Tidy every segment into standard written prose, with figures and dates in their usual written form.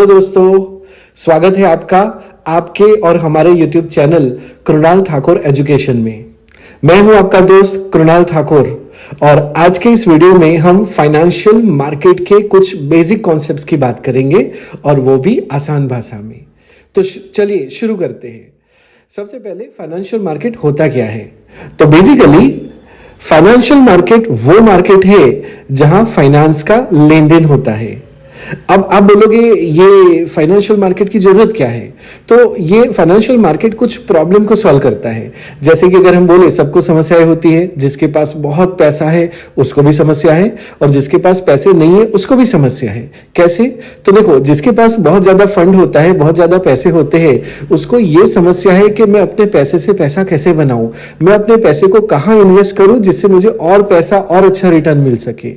Hello दोस्तों, स्वागत है आपका आपके और हमारे YouTube channel Krunal Thakur education में। मैं हूं आपका दोस्त कृणाल ठाकुर और आज के इस वीडियो में हम फाइनेंशियल मार्केट के कुछ बेसिक कॉन्सेप्ट्स की बात करेंगे और वो भी आसान भाषा में। तो चलिए शुरू करते हैं। सबसे पहले फाइनेंशियल मार्केट होता क्या है? तो बेसिकली फाइनेंशियल मार्केट वो मार्केट है जहां फाइनेंस का लेन देन होता है। अब आप बोलोगे ये फाइनेंशियल मार्केट की जरूरत क्या है? तो ये फाइनेंशियल मार्केट कुछ प्रॉब्लम को सॉल्व करता है। जैसे कि अगर हम बोले सबको समस्याएं होती है, जिसके पास बहुत पैसा है उसको भी समस्या है और जिसके पास पैसे नहीं है उसको भी समस्या है। कैसे? तो देखो, जिसके पास बहुत ज्यादा फंड होता है, बहुत ज्यादा पैसे होते हैं, उसको ये समस्या है कि मैं अपने पैसे से पैसा कैसे बनाऊं, मैं अपने पैसे को कहां इन्वेस्ट करूं जिससे मुझे और पैसा और अच्छा रिटर्न मिल सके।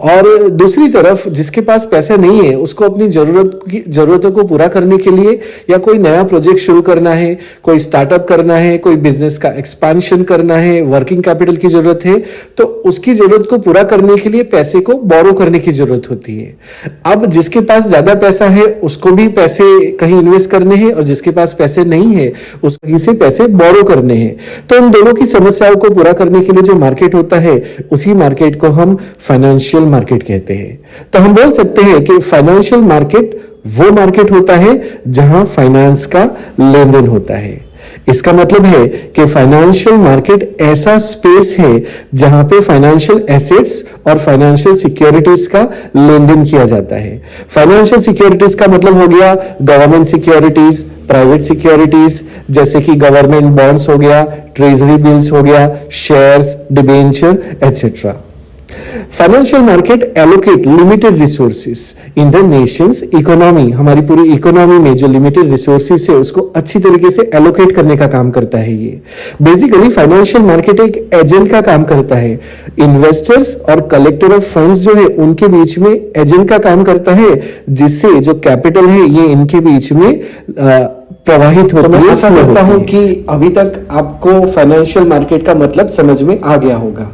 और दूसरी तरफ जिसके पास पैसा नहीं है, उसको अपनी जरूरतों को पूरा करने के लिए या कोई नया प्रोजेक्ट शुरू करना है, कोई स्टार्टअप करना है, कोई बिजनेस का एक्सपांशन करना है, वर्किंग कैपिटल की जरूरत है, तो उसकी जरूरत को पूरा करने के लिए पैसे को बोरो करने की जरूरत होती है। अब जिसके पास ज्यादा पैसा है उसको भी पैसे कहीं इन्वेस्ट करने हैं और जिसके पास पैसे नहीं है उसको कहीं से पैसे बोरो करने हैं। तो इन दोनों की समस्याओं को पूरा करने के लिए जो मार्केट होता है उसी मार्केट को हम फाइनेंशियल मार्केट कहते हैं। तो हम बोल सकते हैं कि फाइनेंशियल मार्केट वो मार्केट होता है जहां फाइनेंस का लेन देन होता है। इसका मतलब है कि फाइनेंशियल मार्केट ऐसा स्पेस है जहां पे फाइनेंशियल एसेट्स और फाइनेंशियल सिक्योरिटीज का लेन देन किया जाता है। फाइनेंशियल सिक्योरिटीज का मतलब हो गया गवर्नमेंट सिक्योरिटीज, प्राइवेट सिक्योरिटीज जैसे कि गवर्नमेंट बॉन्ड्स हो गया, ट्रेजरी बिल्स हो गया, shares, debenture etcetera. Financial market allocate limited resources in the Nations economy. हमारी पूरी इकोनॉमी में जो लिमिटेड रिसोर्सेस है उसको अच्छी तरीके से एलोकेट करने का काम करता है। ये बेसिकली फाइनेंशियल मार्केट एक एजेंट का काम करता है। इन्वेस्टर्स और कलेक्टर ऑफ फंड्स जो है उनके बीच में एजेंट का काम करता है, जिससे जो कैपिटल है ये इनके बीच में प्रवाहित होती है। तो मैं आशा करता हूं कि अभी तक आपको फाइनेंशियल मार्केट का मतलब समझ में आ गया होगा।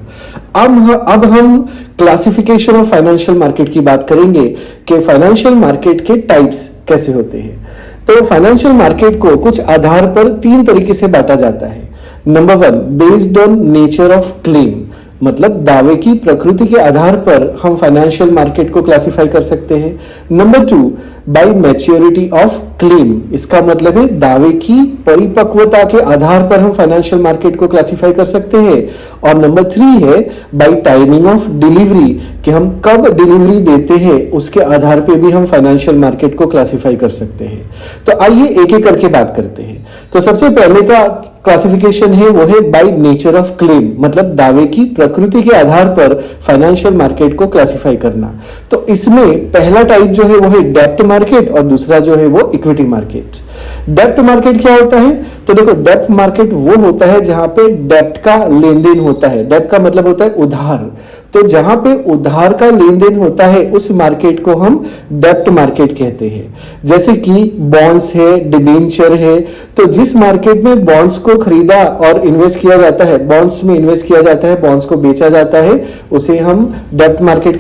अब हम क्लासिफिकेशन ऑफ फाइनेंशियल मार्केट की बात करेंगे कि फाइनेंशियल मार्केट के टाइप्स कैसे होते हैं। तो फाइनेंशियल मार्केट को कुछ आधार पर तीन तरीके से बांटा जाता है। Number 1, based on nature of claim, मतलब दावे की प्रकृति के आधार पर हम फाइनेंशियल मार्केट को क्लासिफाई कर सकते हैं। Number 2, by maturity of claim, इसका मतलब है दावे की परिपक्वता के आधार पर हम फाइनेंशियल मार्केट को क्लासिफाई कर सकते हैं। और नंबर 3 है बाय टाइमिंग ऑफ डिलीवरी, कि हम कब डिलीवरी देते हैं उसके आधार पे भी हम फाइनेंशियल मार्केट को क्लासिफाई कर सकते हैं। तो आइए एक एक करके बात करते हैं। तो सबसे पहले का क्लासिफिकेशन है वो है बाय नेचर ऑफ क्लेम, मतलब दावे की प्रकृति के आधार पर फाइनेंशियल मार्केट को क्लासिफाई करना। तो इसमें पहला टाइप जो है वो है डेब्ट मार्केट और दूसरा जो है वो इक्विटी मार्केट। डेब्ट मार्केट क्या होता है? तो देखो, डेब्ट मार्केट वो होता है जहां पे डेब्ट का लेन देन होता है। डेब्ट का मतलब होता है उधार। तो जहां पे उधार का लेन देन होता है उस मार्केट को हम डेब्ट मार्केट कहते हैं। जैसे कि बॉन्ड्स है, डिबेंचर है। तो जिस मार्केट में बॉन्ड्स को खरीदा और इन्वेस्ट किया जाता है, बॉन्ड्स में इन्वेस्ट किया जाता है, बॉन्ड्स को बेचा जाता है, उसे हम डेब्ट मार्केट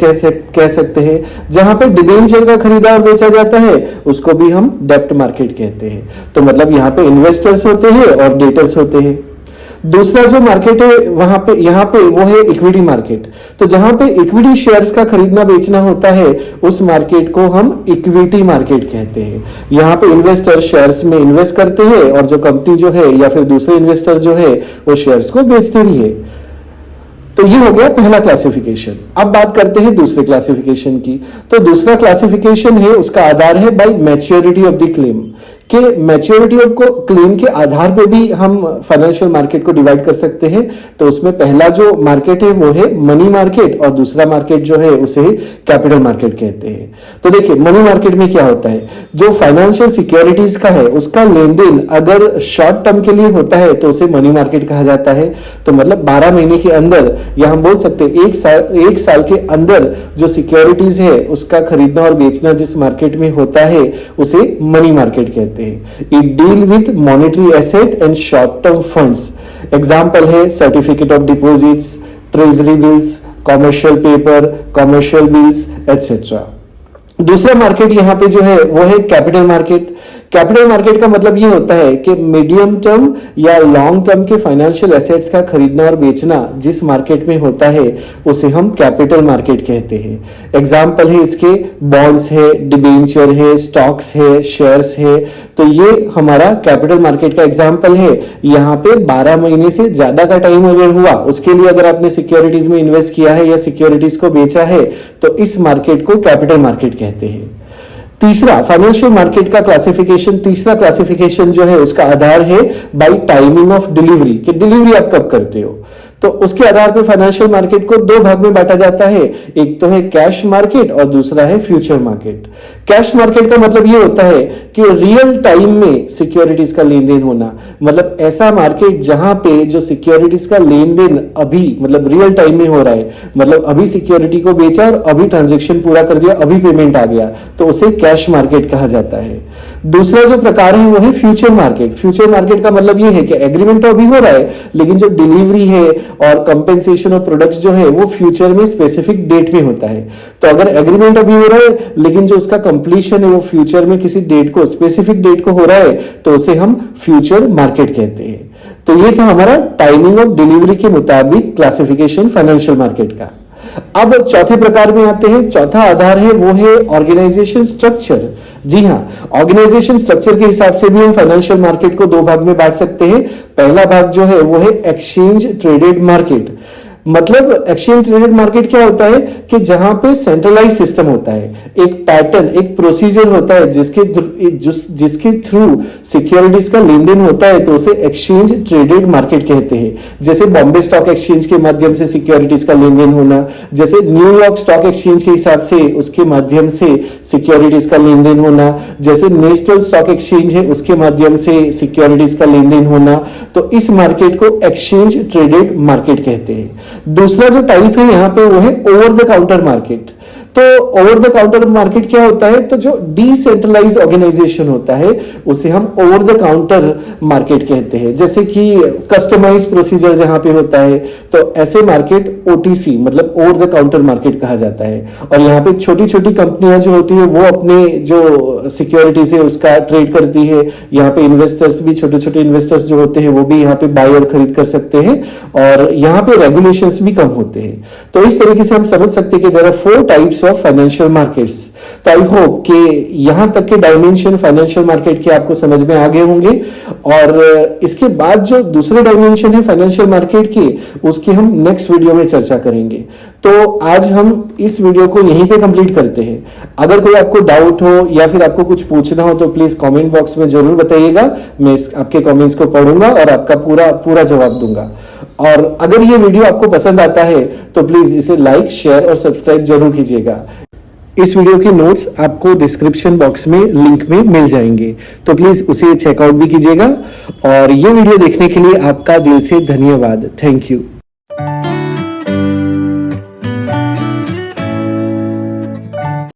कह सकते हैं। जहां पे डिबेंचर का खरीदा और बेचा जाता है उसको भी हम डेब्ट मार्केट कहते हैं। तो मतलब यहाँ पे इन्वेस्टर्स होते हैं और डेटर्स होते हैं। दूसरा जो मार्केट है यहाँ पे वो है इक्विटी मार्केट। तो जहां पे इक्विटी शेयर्स का खरीदना बेचना होता है उस मार्केट को हम इक्विटी मार्केट कहते हैं। यहाँ पे इन्वेस्टर शेयर्स में इन्वेस्ट करते हैं और जो कंपनी जो है या फिर दूसरे इन्वेस्टर जो है वो शेयर्स को बेचते भी है। तो ये हो गया पहला क्लासिफिकेशन। अब बात करते हैं दूसरे क्लासिफिकेशन की। तो दूसरा क्लासिफिकेशन है, उसका आधार है by maturity of the claim, कि मैच्योरिटी ऑफ क्लेम के आधार पे भी हम फाइनेंशियल मार्केट को डिवाइड कर सकते हैं। तो उसमें पहला जो मार्केट है वो है मनी मार्केट और दूसरा मार्केट जो है उसे कैपिटल मार्केट कहते हैं। तो देखिए, मनी मार्केट में क्या होता है, जो फाइनेंशियल सिक्योरिटीज का है उसका लेन देन अगर शॉर्ट टर्म के लिए होता है तो उसे मनी मार्केट कहा जाता है। तो मतलब 12 महीने के अंदर, या हम बोल सकते हैं एक साल के अंदर जो सिक्योरिटीज है उसका खरीदना और बेचना जिस मार्केट में होता है उसे मनी मार्केट कहते हैं। It deal with monetary asset and short term funds. Example है certificate of deposits, treasury bills, commercial paper, commercial bills etcetera. दूसरा मार्केट यहाँ पे जो है वो है कैपिटल मार्केट। कैपिटल मार्केट का मतलब ये होता है कि मीडियम टर्म या लॉन्ग टर्म के फाइनेंशियल एसेट्स का खरीदना और बेचना जिस मार्केट में होता है उसे हम कैपिटल मार्केट कहते हैं। एग्जाम्पल है इसके बॉन्ड्स है, डिबेंचर है, स्टॉक्स है, शेयर्स है। तो ये हमारा कैपिटल मार्केट का एग्जाम्पल है। यहाँ पे 12 महीने से ज्यादा का टाइम अगर हुआ, उसके लिए अगर आपने सिक्योरिटीज में इन्वेस्ट किया है या सिक्योरिटीज को बेचा है, तो इस मार्केट को कैपिटल मार्केट कहते हैं। तीसरा फाइनेंशियल मार्केट का क्लासिफिकेशन, तीसरा क्लासिफिकेशन जो है उसका आधार है बाय टाइमिंग ऑफ डिलीवरी, कि डिलीवरी आप कब करते हो। तो उसके आधार पर फाइनेंशियल मार्केट को दो भाग में बांटा जाता है, एक तो है कैश मार्केट और दूसरा है फ्यूचर मार्केट। कैश मार्केट का मतलब ये होता है कि रियल टाइम में सिक्योरिटीज का लेन देन होना, मतलब ऐसा मार्केट जहां पे जो सिक्योरिटीज का लेन देन अभी मतलब रियल टाइम में हो रहा है, मतलब अभी सिक्योरिटी को बेचा और अभी ट्रांजेक्शन पूरा कर दिया, अभी पेमेंट आ गया, तो उसे कैश मार्केट कहा जाता है। दूसरा जो प्रकार है वो है फ्यूचर मार्केट। फ्यूचर मार्केट का मतलब ये है कि एग्रीमेंट तो अभी हो रहा है, लेकिन जो डिलीवरी है और कंपेंसेशन ऑफ प्रोडक्ट्स जो है वो फ्यूचर में स्पेसिफिक डेट में होता है। तो अगर एग्रीमेंट अभी हो रहा है लेकिन जो उसका कंप्लीशन है वो फ्यूचर में किसी डेट को, स्पेसिफिक डेट को हो रहा है, तो उसे हम फ्यूचर मार्केट कहते हैं। तो ये था हमारा टाइमिंग ऑफ डिलीवरी के मुताबिक क्लासिफिकेशन फाइनेंशियल मार्केट का। अब चौथे प्रकार में आते हैं। चौथा आधार है वो है ऑर्गेनाइजेशन स्ट्रक्चर। जी हाँ, ऑर्गेनाइजेशन स्ट्रक्चर के हिसाब से भी हम फाइनेंशियल मार्केट को दो भाग में बांट सकते हैं। पहला भाग जो है वो है एक्सचेंज ट्रेडेड मार्केट। मतलब एक्सचेंज ट्रेडेड मार्केट क्या होता है कि जहां पे सेंट्रलाइज सिस्टम होता है, एक पैटर्न, एक प्रोसीजर होता है जिसके थ्रू सिक्योरिटीज का लेन देन होता है, तो उसे एक्सचेंज ट्रेडेड मार्केट कहते हैं। जैसे बॉम्बे स्टॉक एक्सचेंज के माध्यम से सिक्योरिटीज का लेन देन होना, जैसे न्यूयॉर्क स्टॉक एक्सचेंज के हिसाब से उसके माध्यम से सिक्योरिटीज का लेन देन होना, जैसे नेशनल स्टॉक एक्सचेंज है उसके माध्यम से सिक्योरिटीज का लेन देन होना। तो इस मार्केट को एक्सचेंज ट्रेडेड मार्केट कहते हैं। दूसरा जो टाइप है यहां पे वो है ओवर द काउंटर मार्केट। तो ओवर द काउंटर मार्केट क्या होता है, तो जो डिसेंट्रलाइज ऑर्गेनाइजेशन होता है उसे हम ओवर द काउंटर मार्केट कहते हैं। जैसे कि कस्टमाइज प्रोसीजर जहां पे होता है, तो ऐसे मार्केट ओटीसी मतलब ओवर द काउंटर मार्केट कहा जाता है। और यहाँ पे छोटी छोटी कंपनियां जो होती है वो अपने जो सिक्योरिटीज है उसका ट्रेड करती है। यहाँ पे इन्वेस्टर्स भी, छोटे छोटे इन्वेस्टर्स जो होते हैं वो भी यहाँ पे बाय और खरीद कर सकते हैं, और यहाँ पे रेगुलेशंस भी कम होते हैं। तो इस तरीके से हम समझ सकते हैं कि there are 4 types of financial markets. तो आई होप कि यहां तक के डायमेंशन फाइनेंशियल मार्केट के आपको समझ में आ गए होंगे। और इसके बाद जो दूसरे डायमेंशन है फाइनेंशियल मार्केट के, उसकी हम नेक्स्ट वीडियो में चर्चा करेंगे। तो आज हम इस वीडियो को यहीं पे कंप्लीट करते हैं। अगर कोई आपको डाउट हो या फिर आपको कुछ पूछना हो तो प्लीज कमेंट बॉक्स में जरूर बताइएगा। मैं आपके कमेंट्स को पढ़ूंगा और आपका पूरा जवाब दूंगा। और अगर ये वीडियो आपको पसंद आता है तो प्लीज इसे लाइक, शेयर और सब्सक्राइब जरूर कीजिएगा। इस वीडियो के नोट्स आपको डिस्क्रिप्शन बॉक्स में लिंक में मिल जाएंगे, तो प्लीज उसे चेकआउट भी कीजिएगा। और ये वीडियो देखने के लिए आपका दिल से धन्यवाद। Thank you.